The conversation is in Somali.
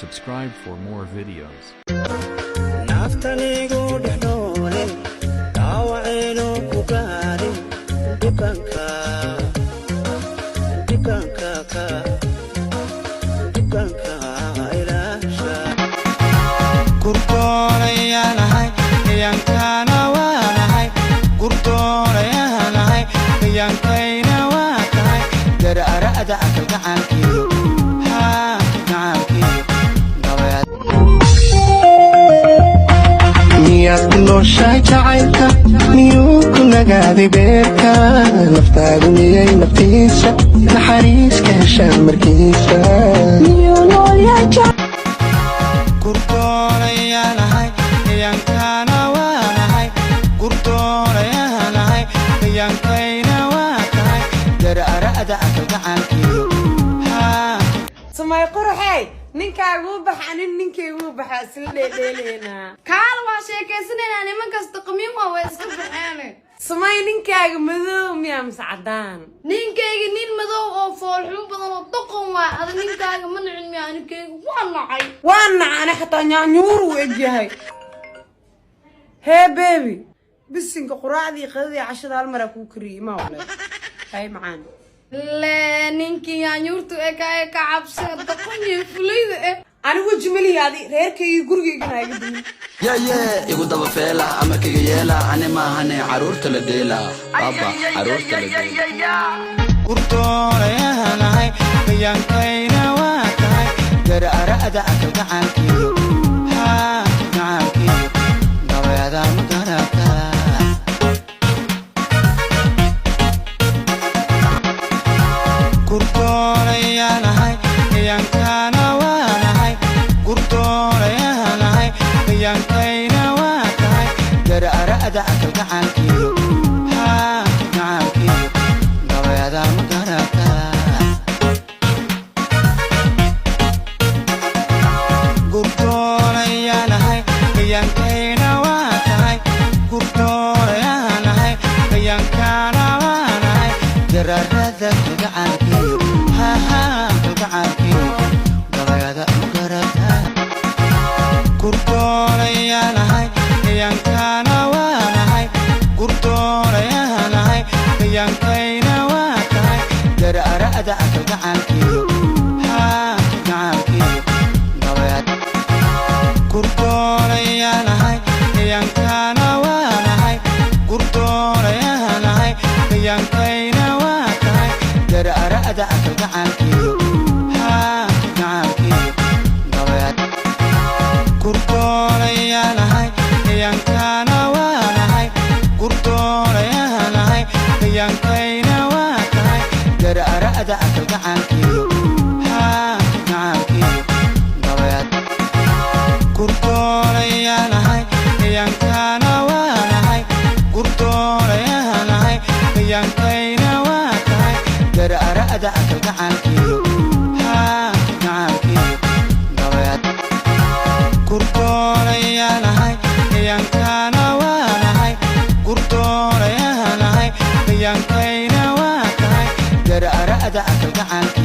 subscribe for more videos. nolosha jacaylka miyuu ku nagaaday beerka naftaagu miyay naftiisa naxariis ka heshaan markiisa miyuu noolyahay gurdoonayanahay yankana waanahay gurdoonayanahay yankayna waa tahay dararada gacankiyo سماي قرحي نينكا غو بخانين نينكي غو بخا سلديلينا كال وا شيكيسنينا nimankas taqmiimo way iska baxeen سماي نينكا مدو ميا مسعدان ninkayga nin madow oo fool xun badan oo doqon waa ad ninkaaga mancin miya ninkayga وانا انا حتى نيور وجهي هي بيبي بسنك قراعدي قدي 10 المره كو كريمه ولا هاي معانا لا نينكي نيورتو اكا كعبس doqon fulid أنا وجملي هذه غيركي غورغيغنا يقدم يا igu daba feela ama kaga yeela ani ma ahane caruurta la deela baba caruurta la deela gurdoonayanahay yankayna waa tahay dararada gacankiyo gacankiyo dabayada magarata gurdoonayanahay yankana waanahay gurdoonayanahay yankayna waa tahay dararada gacankiyo gacankiyo dabayada magarata gurdoonayanahay yankayna waa tahay gurdoonayanahay yankana waanahay dararada gacankiyo gacankiyo dabayada magarata gurdoonayanahay yankana waanahay gurdoonayanahay yankayna waa tahay dararada gacankiyo gacankiyo dabayada gurdoonayanahay yankana waanahay gurdoonayanahay yankayna waa tahay dararada gacankiyo gacankiyo dabayada gurdoonayanahay yankana waanahay gurdoonayanahay yankayna waa tahay dararada gacankiyo gacankiyo dabayada gurdoonayanahay yankana waanahay gurdoonayanahay yankayna waa tahay dararada gacankiyo gacankiyo dabayada gurdoonayanahay yankana waanahay gurdoonayanahay yankayna waa tahay dararada gacankiyo